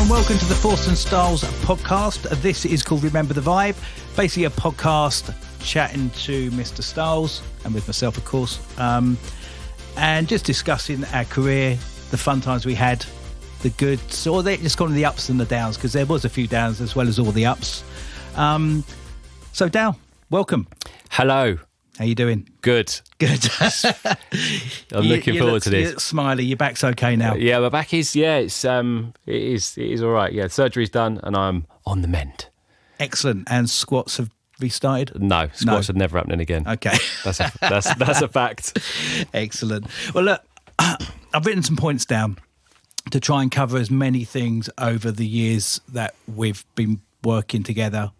Welcome to the Force and Styles podcast. This is called Remember the Vibe. Basically a podcast chatting to Mr. Styles and with myself, of course, and just discussing our career, the fun times we had, the goods, or just kind of the ups and the downs, because there was a few downs as well as all the ups. So, Dal, welcome. Hello. How you doing? Good. I'm looking forward to this. You look smiley. Your back's okay now. Yeah, my back is. Yeah, it is all right. Yeah, surgery's done, and I'm on the mend. Excellent. And squats have restarted? No, squats are never happening again. Okay, that's a fact. Excellent. Well, look, I've written some points down to try and cover as many things over the years that we've been working together.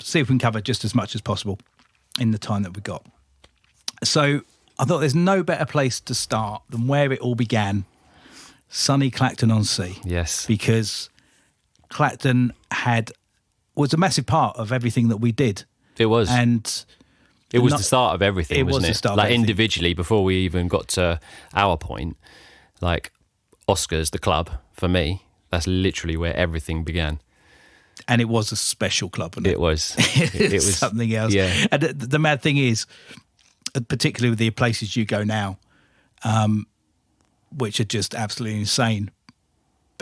See if we can cover just as much as possible in the time that we've got. So I thought there's no better place to start than where it all began, sunny Clacton-on-Sea. Yes. Because Clacton was a massive part of everything that we did. It was. And it was the start of everything, wasn't it? The start of like everything. Individually, before we even got to our point, like Oscars, the club, for me, that's literally where everything began. And it was a special club, wasn't it? It was. It was something else. Yeah. And the mad thing is, particularly with the places you go now, which are just absolutely insane,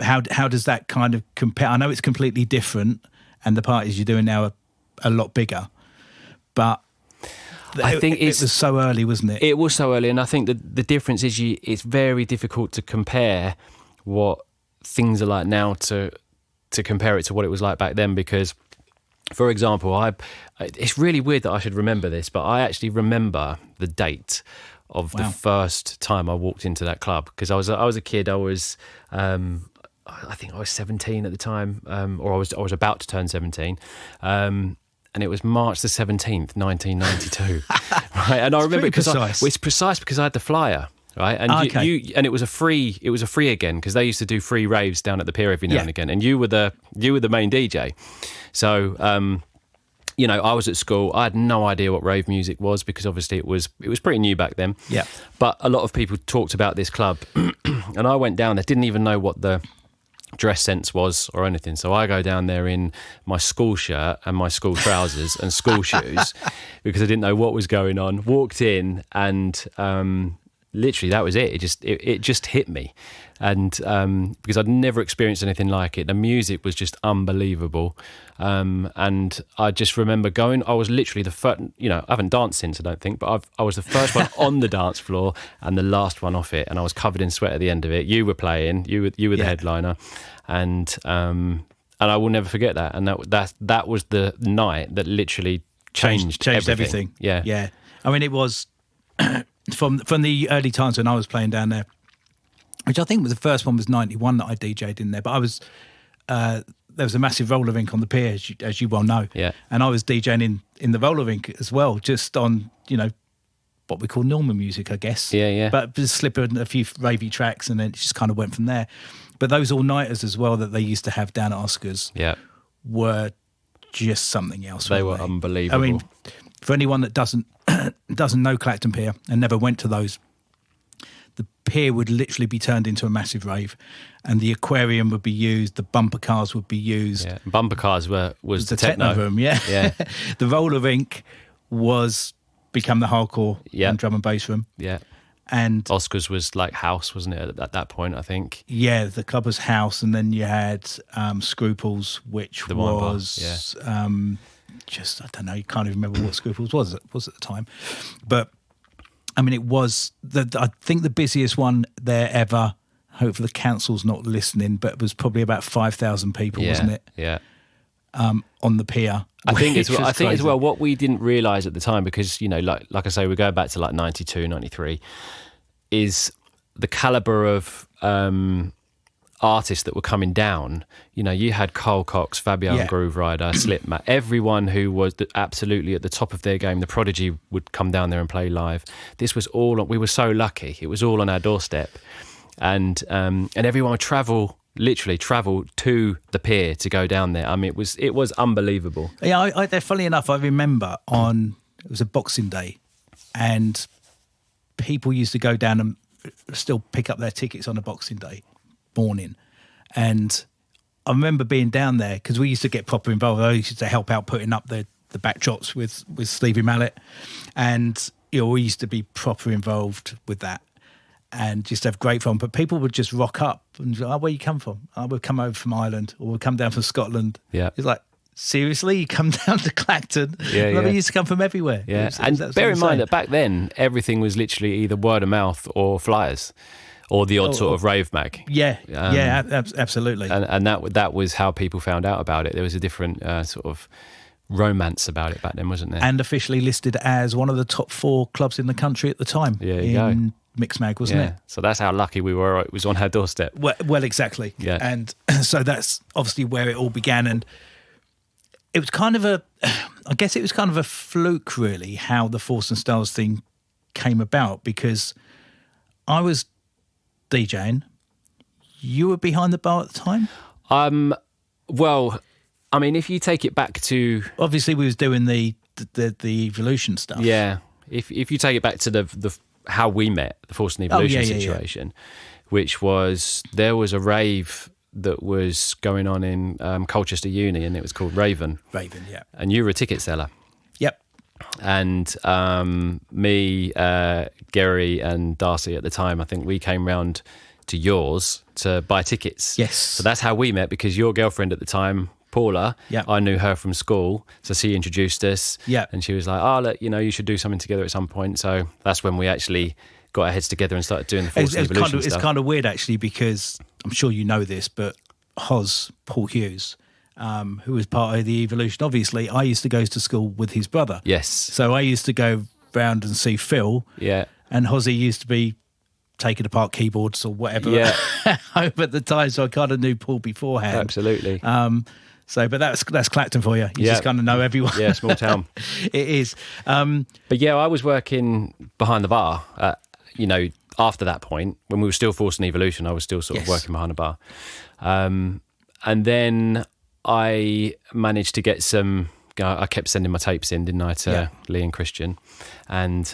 how does that kind of compare? I know it's completely different, and the parties you're doing now are a lot bigger, but I think it was so early, wasn't it? It was so early, and I think the difference is it's very difficult to compare what things are like now to compare it to what it was like back then, because, for example, it's really weird that I should remember this, but I actually remember the date of the first time I walked into that club, because I was a kid. I was I think I was 17 at the time, or I was about to turn 17, and it was March the 17th, 1992. Right, and I remember because it's precise because I had the flyer. Right, and and it was a free again, because they used to do free raves down at the pier every now and again, and you were the main DJ. So I was at school. I had no idea what rave music was, because obviously it was pretty new back then. Yeah. But a lot of people talked about this club, and I went down there, didn't even know what the dress sense was or anything. So I go down there in my school shirt and my school trousers and school shoes, because I didn't know what was going on. Walked in, and literally that was it. It just hit me, and because I'd never experienced anything like it. The music was just unbelievable, and I just remember going. I was literally the first. I haven't danced since, I don't think, but I was the first one on the dance floor and the last one off it, and I was covered in sweat at the end of it. You were playing. You were the headliner, and I will never forget that. And that was the night that literally changed everything. Yeah. I mean, it was. From the early times when I was playing down there, which I think was the first one was 91 that I DJ'd in there, but I was there was a massive roller rink on the pier, as you well know, and I was DJing in the roller rink as well, just on what we call normal music, I guess, but just slipping a few ravey tracks, and then it just kind of went from there. But those all-nighters as well that they used to have down at Oscars were just something else. They were unbelievable. I mean, for anyone that doesn't know Clacton Pier and never went to those, the pier would literally be turned into a massive rave, and the aquarium would be used, the bumper cars would be used. Yeah. Bumper cars was the techno room, yeah. The roller rink was become the hardcore and drum and bass room. Yeah. And Oscars was like house, wasn't it, at that point, I think? Yeah, the club was house, and then you had Scruples, which was just, I don't know, you can't even remember what Scruples was at the time. But, I mean, it was, I think the busiest one there ever, hopefully the council's not listening, but it was probably about 5,000 people, wasn't it? Yeah. on the pier. I think as which well, was crazy. what we didn't realise at the time, because, you know, like I say, we're going back to like 92, 93, is the calibre of artists that were coming down. You know, you had Carl Cox, Fabian Yeah. Groove Rider, Slipmatt, everyone who was absolutely at the top of their game. The Prodigy would come down there and play live. This was all, we were so lucky. It was all on our doorstep. And everyone would literally travel to the pier to go down there. I mean, it was unbelievable. Yeah, funnily enough, I remember it was a Boxing Day, and people used to go down and still pick up their tickets on a Boxing Day morning. And I remember being down there because we used to get proper involved. I used to help out putting up the backdrops with Stevie Mallet, and you know, we used to be proper involved with that and just have great fun. But people would just rock up and say, "Oh, where you come from?" "Oh, we've come over from Ireland," or "We've come down from Scotland." Yeah. It's like, seriously, you come down to Clacton? Yeah, Like, yeah. we used to come from everywhere. Yeah, It and was bear in insane. mind that back then, everything was literally either word of mouth or flyers or the odd sort of rave mag. Yeah, absolutely. And that was how people found out about it. There was a different sort of romance about it back then, wasn't there? And officially listed as one of the top 4 clubs in the country at the time. There you go. in Mixmag, wasn't yeah, it? so that's how lucky we were. It was on our doorstep. Well, exactly. Yeah. And so that's obviously where it all began. And it was kind of I guess it was kind of a fluke, really, how the Force and Styles thing came about, because I was DJing. You were behind the bar at the time? Well, I mean, if you take it back to Obviously, we was doing the Evolution stuff. yeah, if you take it back to the how we met, the Force and Evolution yeah. situation, which was there was a rave that was going on in Colchester Uni, and it was called Raven, Yeah. and you were a ticket seller. Yep. And me, Gary and Darcy at the time, I think we came round to yours to buy tickets. Yes. So that's how we met, because your girlfriend at the time, Paula, Yep. I knew her from school. So she introduced us. Yep. And she was like, oh, look, you should do something together at some point. So that's when we actually got our heads together and started doing the Force and Evolution It's stuff. kind of weird, actually, because I'm sure you know this, but Paul Hughes, who was part of the Evolution, obviously, I used to go to school with his brother. Yes. So I used to go round and see Phil. Yeah. And Hozzy used to be taking apart keyboards or whatever Yeah. home at the time. So I kind of knew Paul beforehand. Absolutely. But that's Clacton for you. You Yeah. just kind of know everyone. Yeah, small town. It is. But yeah, I was working behind the bar, after that point, when we were still Force and Evolution, I was still sort of Yes. working behind the bar. And then I managed to get I kept sending my tapes in, didn't I, to Lee and Christian, and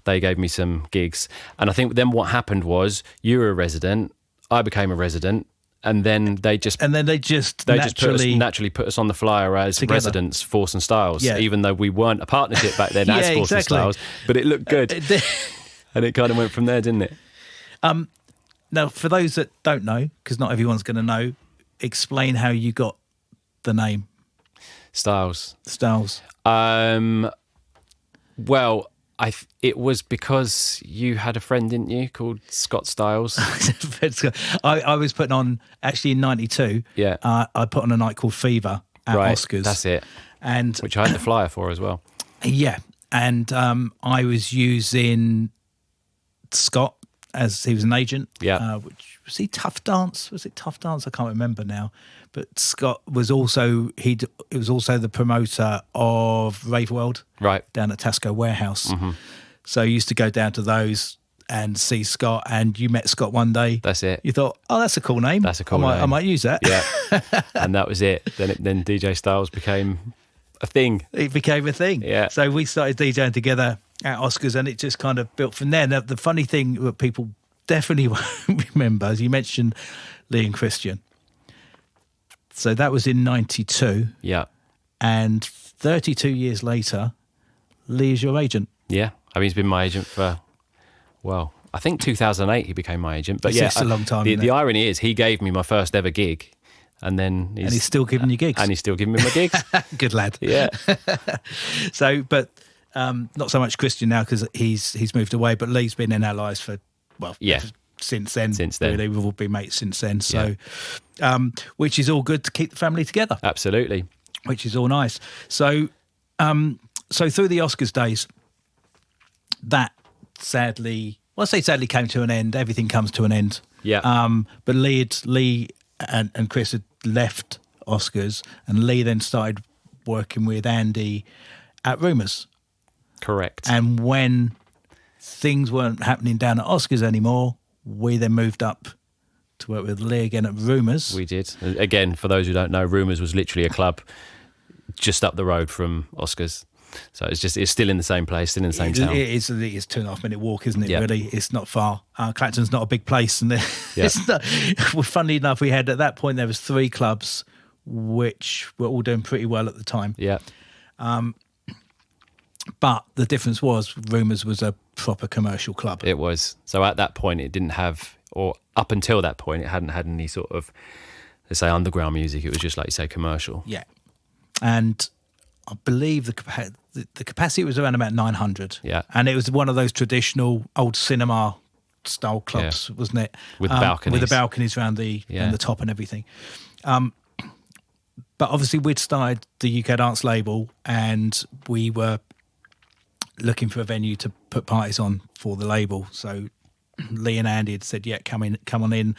they gave me some gigs. And I think then what happened was you were a resident, I became a resident, and then they just naturally put us on the flyer as Together. residents, Force and Styles, Yeah. even though we weren't a partnership back then as Yeah, Force exactly. and Styles, but it looked good. And it kind of went from there, didn't it? Now, for those that don't know, because not everyone's going to know, explain how you got the name Styles. Styles. Well, it was because you had a friend, didn't you, called Scott Styles? I was putting on, actually in 92, Yeah. I put on a night called Fever at Right, Oscars. that's it. And Which I had the flyer for as well. yeah, and I was using Scott as he was an agent. Yeah. Which was he Tough Dance? Was it Tough Dance? I can't remember now. But Scott was also it was also the promoter of Rave World Right. down at Tasco Warehouse. Mm-hmm. So I used to go down to those and see Scott. And you met Scott one day. That's it. You thought, oh, that's a cool name. That's a cool I name. might use that. Yeah. And that was it. Then DJ Styles became a thing. It became a thing. Yeah. So we started DJing together at Oscars, and it just kind of built from there. Now, the funny thing that people definitely won't remember, as you mentioned, Lee and Christian. So that was in 92, Yeah. and 32 years later, Lee is your agent. Yeah. I mean, he's been my agent for, well, I think 2008 he became my agent. But It's a long time, isn't The it? irony is he gave me my first ever gig, and then He's still giving you gigs. And he's still giving me my gigs. Good lad. Yeah. So, but not so much Christian now because he's moved away, but Lee's been in our lives for, well, Yeah. since then. Since then. Really, we've all been mates since then. So, which is all good to keep the family together. Absolutely. which is all nice. So, so through the Oscars days, that sadly, well, I say sadly came to an end. Everything comes to an end. Yeah. But Lee and Chris had left Oscars, and Lee then started working with Andy at Rumours. Correct. And when things weren't happening down at Oscars anymore, we then moved up to work with Lee again at Rumours. We did. Again, for those who don't know, Rumours was literally a club just up the road from Oscars. So it's still in the same place, still in the same town. It is 2.5 minute walk, isn't it? Yeah. Really, it's not far. Clacton's not a big place, and Yeah. it's not. Well, funnily enough, we had at that point there was 3 clubs which were all doing pretty well at the time. Yeah. But the difference was Rumours was a proper commercial club. It was. So at that point, it didn't have, or up until that point, it hadn't had any sort of, let's say, underground music. It was just, like you say, commercial. Yeah, and I believe the capacity was around about 900. Yeah. And it was one of those traditional old cinema style clubs, wasn't it? With balconies. With the balconies around the top and everything. But obviously we'd started the UK Dance label, and we were looking for a venue to put parties on for the label. So Lee and Andy had said, yeah, come on in,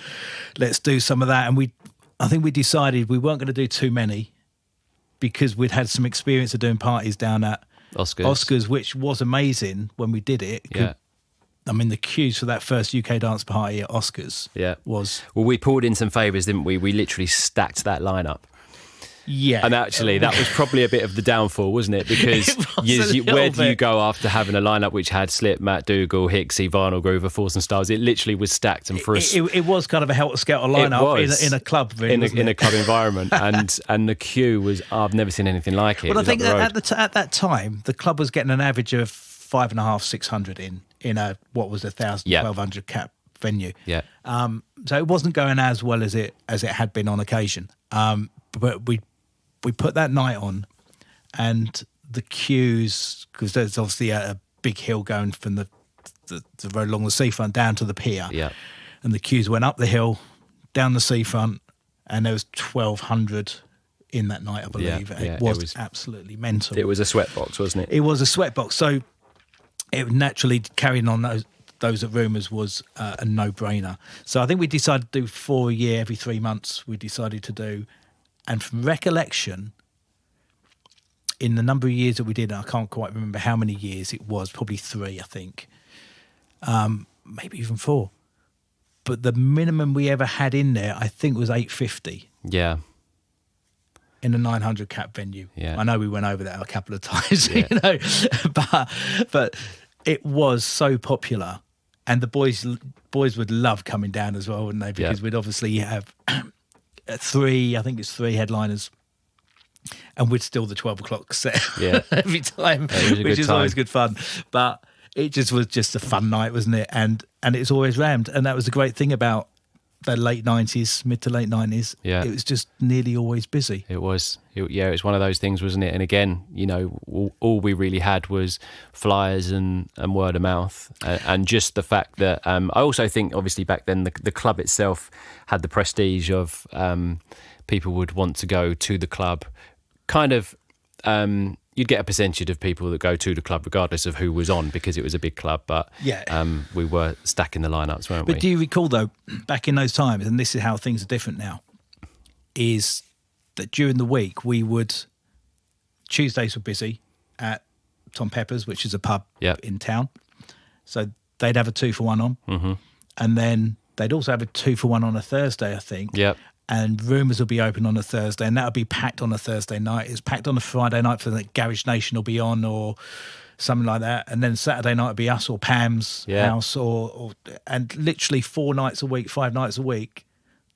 let's do some of that. And I think we decided we weren't going to do too many, because we'd had some experience of doing parties down at Oscars, which was amazing when we did it. Yeah. I mean, the queues for that first UK dance party at Oscars was... Well, we pulled in some favours, didn't we? We literally stacked that lineup. Yeah. And actually, that was probably a bit of the downfall, wasn't it? Because where do you go after having a lineup which had Slip, Matt Dougal, Hixie, Vinyl Groover, Force and Stars? It literally was stacked. And for us... It was kind of a helter-skelter lineup in a club, really, in a club environment. and the queue was... I've never seen anything like it. Well, I think that at that time, the club was getting an average of 550, 600 in a, what was 1,000, 1,200 cap venue. Yeah. So it wasn't going as well as it had been on occasion. But we put that night on, and the queues, because there's obviously a big hill going from the road along the seafront down to the pier. Yeah. And the queues went up the hill, down the seafront, and there was 1,200 in that night, I believe. Yeah, it was absolutely mental. It was a sweatbox, wasn't it? It was a sweatbox. So it naturally, carrying on those at Rumours was a no-brainer. So I think we decided to do 4 a year, every 3 months we decided to do. And from recollection, in the number of years that we did, I can't quite remember how many years it was, probably 3, I think. Maybe even 4. But the minimum we ever had in there, I think, was 850. Yeah. In a 900 cap venue. Yeah. I know we went over that a couple of times, Yeah. but it was so popular, and the boys would love coming down as well, wouldn't they? Because we'd obviously have 3 headliners, and we'd still the 12 o'clock set every time, which is always good fun. But it was just a fun night, wasn't it? And it's always rammed, and that was the great thing about the late 90s, mid to late 90s. Yeah. It was just nearly always busy. It was. It was one of those things, wasn't it? And again, all we really had was flyers and word of mouth. And just the fact that... I also think, obviously, back then, the club itself had the prestige of people would want to go to the club. Kind of... you'd get a percentage of people that go to the club regardless of who was on, because it was a big club, but we were stacking the lineups, weren't we? But do you recall, though, back in those times, and this is how things are different now, is that during the week Tuesdays were busy at Tom Pepper's, which is a pub in town. So they'd have a 2-for-1 on. Mm-hmm. And then they'd also have a 2-for-1 on a Thursday, I think. Yep. And Rumours will be open on a Thursday, and that'll be packed on a Thursday night. It's packed on a Friday night for the Garage Nation will be on, or something like that. And then Saturday night will be us or Pam's house, and literally 4 nights a week, 5 nights a week.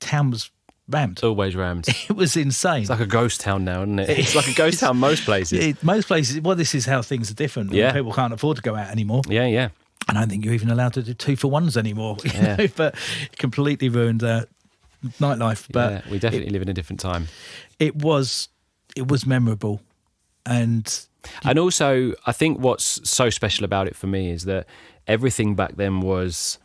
Town was rammed. It's always rammed. It was insane. It's like a ghost town now, isn't it? It's like a ghost town most places. Most places. Well, this is how things are different. Yeah. People can't afford to go out anymore. Yeah, yeah. I don't think you're even allowed to do 2-for-1s anymore. You know? But it completely ruined nightlife. But we definitely live in a different time. It was memorable, and also I think what's so special about it for me is that everything back then was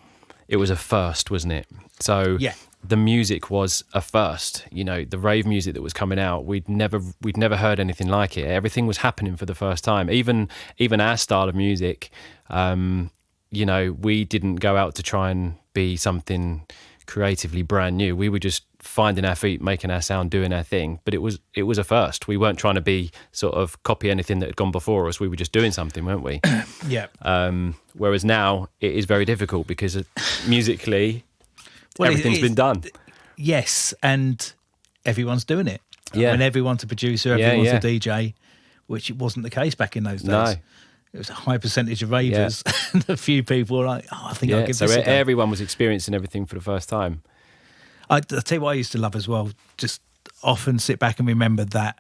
a first, wasn't it? So the music was a first. You know, the rave music that was coming out, we'd never heard anything like it. Everything was happening for the first time. Even our style of music, you know, we didn't go out to try and be something creatively brand new. We were just finding our feet, making our sound, doing our thing. But it was a first. We weren't trying to be sort of copy anything that had gone before us. We were just doing something, weren't we? Yeah. Whereas now it is very difficult because musically, everything's been done. Yes, and everyone's doing it. Yeah. I mean, everyone's a producer, everyone's a DJ, which it wasn't the case back in those days. No. It was a high percentage of ravers, and a few people were like, I think I'll give this a go. Everyone was experiencing everything for the first time. I'll tell you what I used to love as well, just often sit back and remember that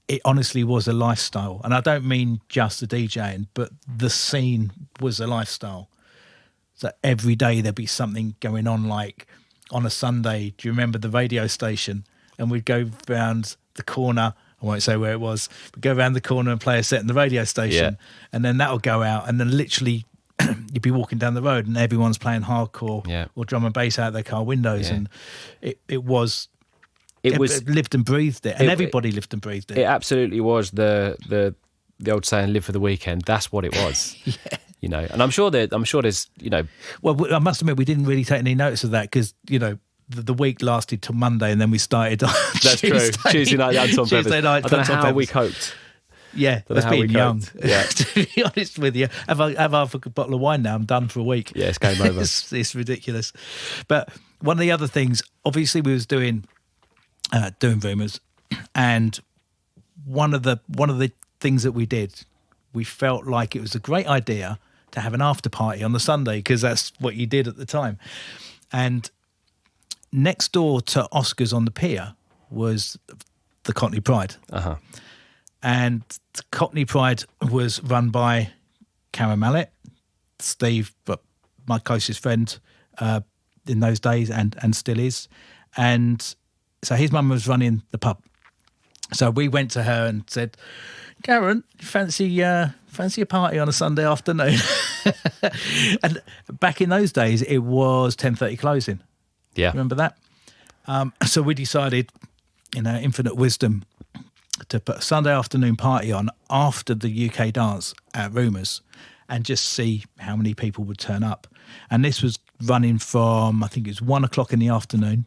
it honestly was a lifestyle. And I don't mean just the DJing, but the scene was a lifestyle. So every day there'd be something going on, like on a Sunday, do you remember the radio station? And we'd go round the corner, I won't say where it was, we'd go around the corner and play a set in the radio station. And then that would go out, and then literally you'd be walking down the road and everyone's playing hardcore or drum and bass out their car windows. And it lived and breathed it, and everybody lived and breathed it. It absolutely was the old saying, live for the weekend. That's what it was. You know, and I'm sure there's, you know. Well, I must admit, we didn't really take any notice of that because, you know, the week lasted till Monday, and then we started on That's Tuesday. True. Tuesday night, Tuesday night. I don't know how we coped. Yeah, that's being young. Yeah. To be honest with you, have half a bottle of wine now, I'm done for a week. Yeah, it's game over. It's ridiculous. But one of the other things, obviously, we was doing Rumours, and one of the things that we did, we felt like it was a great idea to have an after party on the Sunday, because that's what you did at the time. And next door to Oscar's on the pier was the Cockney Pride. Uh-huh. And the Cockney Pride was run by Karen Mallet, Steve, but my closest friend in those days, and still is. And so his mum was running the pub. So we went to her and said, Karen, fancy a party on a Sunday afternoon? And back in those days, it was 10:30 closing. Yeah. Remember that? So we decided, in our infinite wisdom, to put a Sunday afternoon party on after the UK dance at Rumours and just see how many people would turn up. And this was running from, I think it was 1 o'clock in the afternoon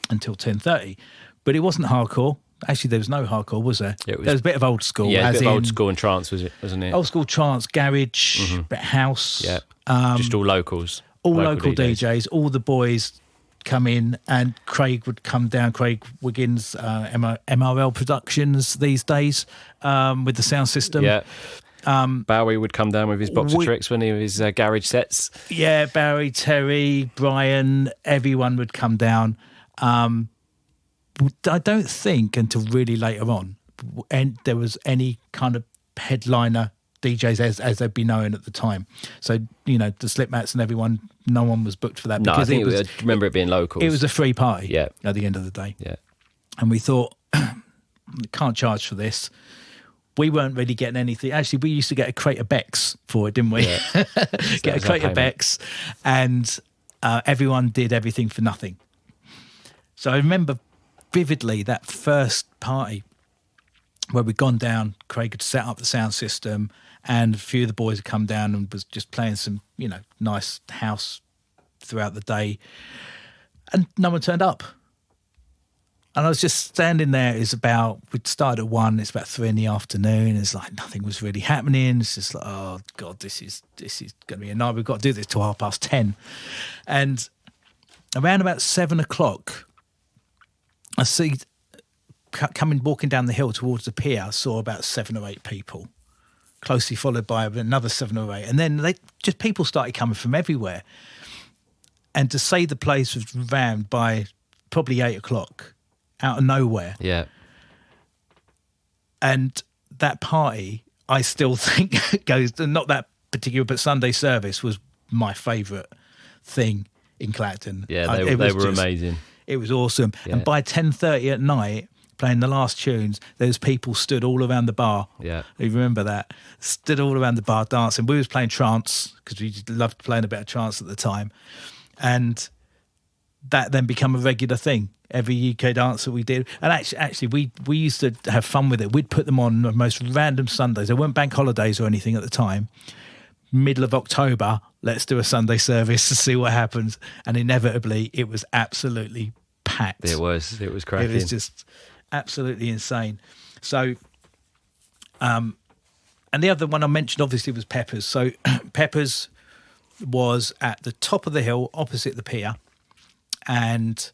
until 10:30. But it wasn't hardcore. Actually, there was no hardcore, was there? There was a bit of old school. Yeah, a bit of old school and trance, wasn't it? Old school trance, garage, bit house. Yeah, just all locals. All local DJs. All the boys come in, and Craig would come down, Craig Wiggins, MRL Productions these days, with the sound system. Yeah. Bowie would come down with his box of tricks when he was garage sets. Yeah, Barry, Terry, Brian, everyone would come down. I don't think until really later on, and there was any kind of headliner DJs as they'd be known at the time. So, you know, the Slipmats and everyone, no one was booked for that. No, I think I remember it being locals. It was a free party at the end of the day. Yeah. And we thought, can't charge for this. We weren't really getting anything. Actually, we used to get a crate of Becks for it, didn't we? Yeah. Get a crate of Becks, and everyone did everything for nothing. So I remember vividly that first party where we'd gone down, Craig had set up the sound system, and a few of the boys had come down and was just playing some, you know, nice house throughout the day, and no one turned up. And I was just standing there. We'd started at 1, it's about 3 in the afternoon. It's like nothing was really happening. It's just like, oh God, this is going to be a night. We've got to do this till 10:30. And around about 7 o'clock, I see walking down the hill towards the pier, I saw about 7 or 8 people, closely followed by another 7 or 8. And then people started coming from everywhere. And to say the place was rammed by probably 8 o'clock, out of nowhere. Yeah. And that party, I still think goes, not that particular, but Sunday service was my favourite thing in Clacton. Yeah, they were amazing. It was awesome. Yeah. And by 10:30 at night, playing the last tunes, there's people stood all around the bar. Yeah. You remember that? Stood all around the bar dancing. We was playing trance because we loved playing a bit of trance at the time. And that then become a regular thing. Every UK dance that we did, and actually, we used to have fun with it. We'd put them on the most random Sundays. There weren't bank holidays or anything at the time. Middle of October, let's do a Sunday service to see what happens. And inevitably, it was absolutely packed. It was cracking. It was just absolutely insane. So, and the other one I mentioned obviously was Peppers. So Peppers was at the top of the hill opposite the pier, and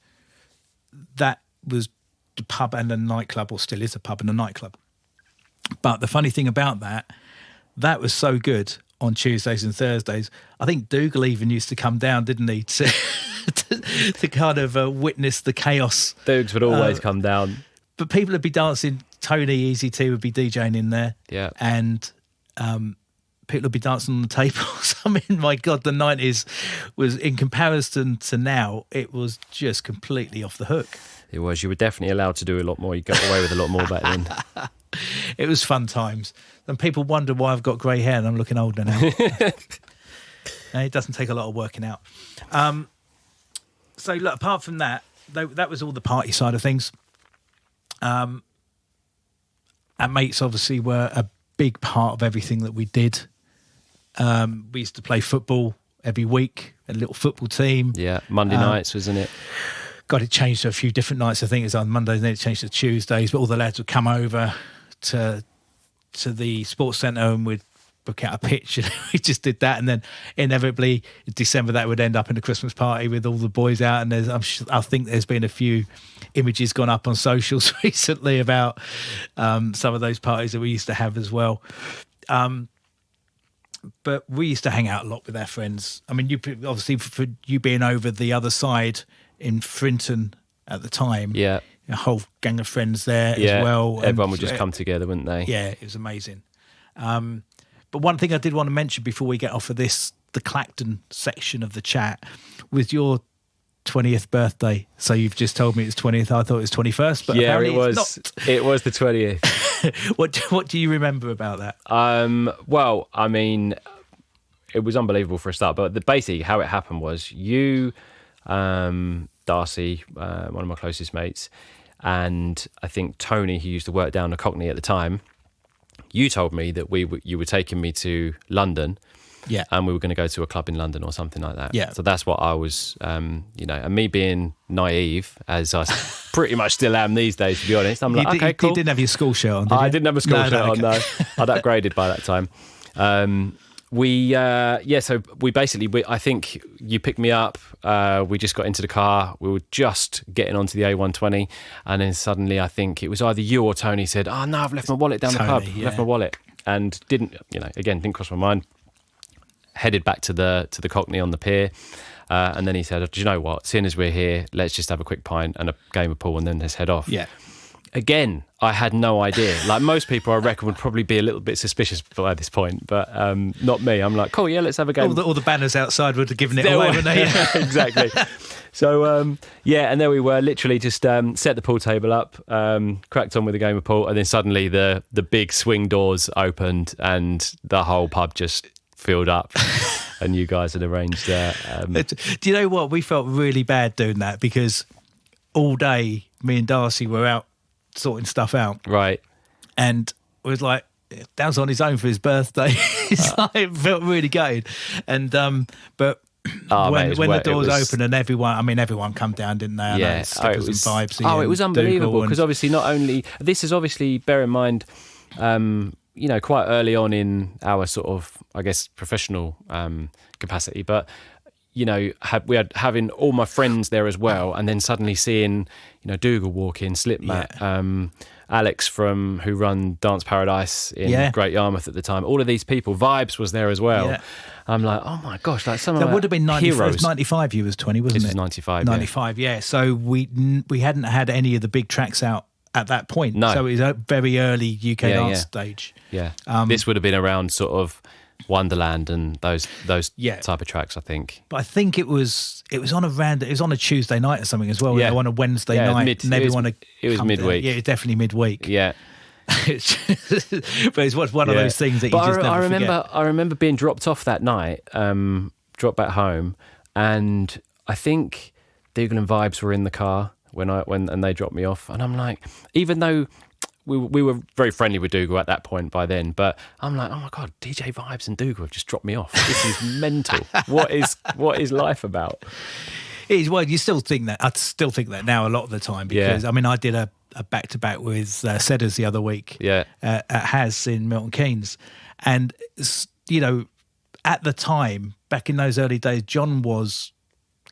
that was the pub and a nightclub, or still is a pub and a nightclub. But the funny thing about that was so good on Tuesdays and Thursdays. I think Dougal even used to come down, didn't he, to kind of witness the chaos. Dougs would always come down. But people would be dancing. Tony Easy T would be DJing in there. Yeah. And people would be dancing on the tables. I mean, my God, the 90s was, in comparison to now, it was just completely off the hook. It was. You were definitely allowed to do a lot more. You got away with a lot more back then. It was fun times. And people wonder why I've got grey hair and I'm looking older now. And it doesn't take a lot of working out. So, look, apart from that, that was all the party side of things. Our mates obviously were a big part of everything that we did. We used to play football every week, a little football team. Yeah, Monday nights, wasn't it? Got it changed to a few different nights. I think it was on Mondays, then it changed to Tuesdays. But all the lads would come over to the sports centre and we'd book out a pitch, and we just did that. And then inevitably in December that would end up in a Christmas party with all the boys out. And I think there's been a few images gone up on socials recently about some of those parties that we used to have as well. But we used to hang out a lot with our friends. I mean, you obviously, for you being over the other side in Frinton at the time, yeah, a whole gang of friends there as well. Everyone would just come together, wouldn't they? Yeah, it was amazing. But one thing I did want to mention before we get off of this, the Clacton section of the chat, was your 20th birthday. So you've just told me it's 20th. I thought it was 21st, but yeah, apparently it was. It's not. It was the 20th. What do you remember about that? Well, I mean, it was unbelievable for a start. But basically, how it happened was you, Darcy, one of my closest mates, and I think Tony, who used to work down the Cockney at the time. You told me that you were taking me to London, yeah, and we were going to go to a club in London or something like that. Yeah. So that's what I was, and me being naive, as I pretty much still am these days, to be honest. I'm like, okay, cool. You didn't have your school shirt on, did you? I didn't have a school shirt on, no. Okay. I'd upgraded by that time. So we basically, I think you picked me up, we just got into the car, we were just getting onto the A120, and then suddenly I think it was either you or Tony said, oh no, I've left my wallet down the pub, yeah. left my wallet, and didn't cross my mind. Headed back to the Cockney on the pier, and then he said, do you know what, seeing as we're here, let's just have a quick pint and a game of pool and then let's head off. Yeah. Again, I had no idea. Like most people, I reckon, would probably be a little bit suspicious by this point, but not me. I'm like, cool, yeah, let's have a game. All the banners outside would have given it away, wouldn't they? Exactly. So, and there we were, literally just set the pool table up, cracked on with a game of pool, and then suddenly the big swing doors opened and the whole pub just filled up. And you guys had arranged Do you know what? We felt really bad doing that because all day me and Darcy were out sorting stuff out. Right. And it was like, Dan's on his own for his birthday. It felt really gutted. And but when the doors opened and everyone come down, didn't they? Yeah. It was vibes. It was unbelievable because obviously not only this is obviously, bear in mind, quite early on in our sort of, I guess, professional capacity, but we had having all my friends there as well, and then suddenly seeing Dougal walk in, Slipmat, Alex who run Dance Paradise in Great Yarmouth at the time. All of these people, Vibes was there as well. Yeah. I'm like, oh my gosh, like some of that would have been 95. You was 20, wasn't it? This was 95. 95, yeah. So we hadn't had any of the big tracks out at that point. No. So it was a very early UK dance stage. Yeah. This would have been around sort of Wonderland and those type of tracks, I think. But I think it was on a Tuesday night or something as well. Yeah. On a Wednesday night. It was midweek. Yeah, definitely midweek. Yeah. But it's one of those things that you just never forget. I remember being dropped off that night, dropped back home, and I think Dougal and Vibes were in the car and they dropped me off, and I'm like, even though we were very friendly with Dougal at that point by then, but I'm like, oh my God, DJ Vibes and Dougal have just dropped me off. This is mental. What is life about? It is. Well, you still think that. I still think that now a lot of the time because I mean, I did a back-to-back with Sedders the other week at Has in Milton Keynes, and you know, at the time back in those early days, John was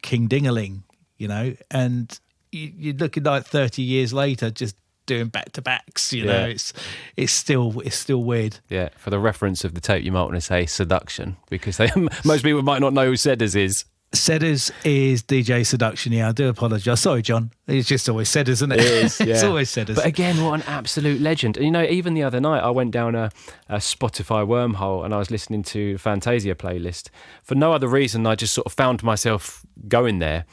King Dingaling, you know, and you're looking like 30 years later just doing back-to-backs, you know. It's still weird. Yeah, for the reference of the tape, you might want to say Seduction, because most people might not know who Sedders is. Sedders is DJ Seduction. Yeah, I do apologise. Sorry, John. It's just always Sedders, isn't it? It is, yeah. It's always Sedders. But again, what an absolute legend. And you know, even the other night, I went down a Spotify wormhole and I was listening to the Fantasia playlist. For no other reason, I just sort of found myself going there.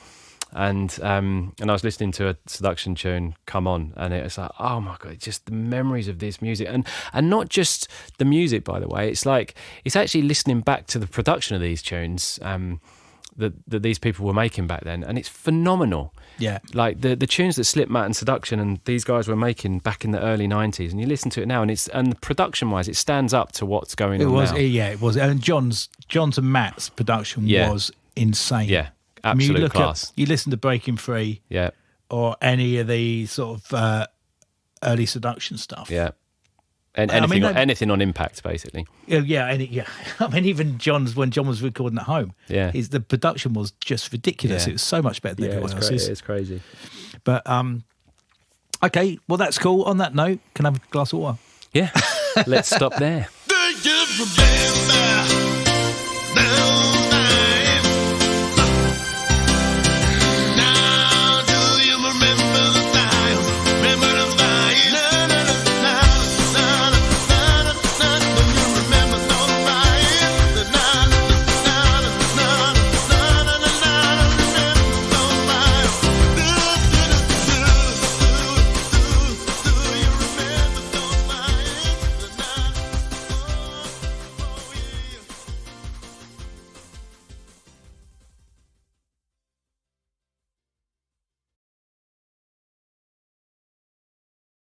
And I was listening to a Seduction tune come on, and it was like, oh my God, just the memories of this music. And not just the music, by the way. It's like, it's actually listening back to the production of these tunes that these people were making back then, and it's phenomenal. Yeah. Like the tunes that Slipmatt and Seduction and these guys were making back in the early 90s, and you listen to it now, and production-wise, it stands up to what's going on now. Yeah, it was. And John's and Matt's production was insane. Yeah. Absolute you class. You listen to Breaking Free, or any of the sort of early Seduction stuff, and anything on Impact, basically. Yeah. I mean, even when John was recording at home, the production was just ridiculous. It was so much better than everyone else's. It's crazy. But okay, well that's cool. On that note, can I have a glass of water? Yeah, let's stop there. Do you remember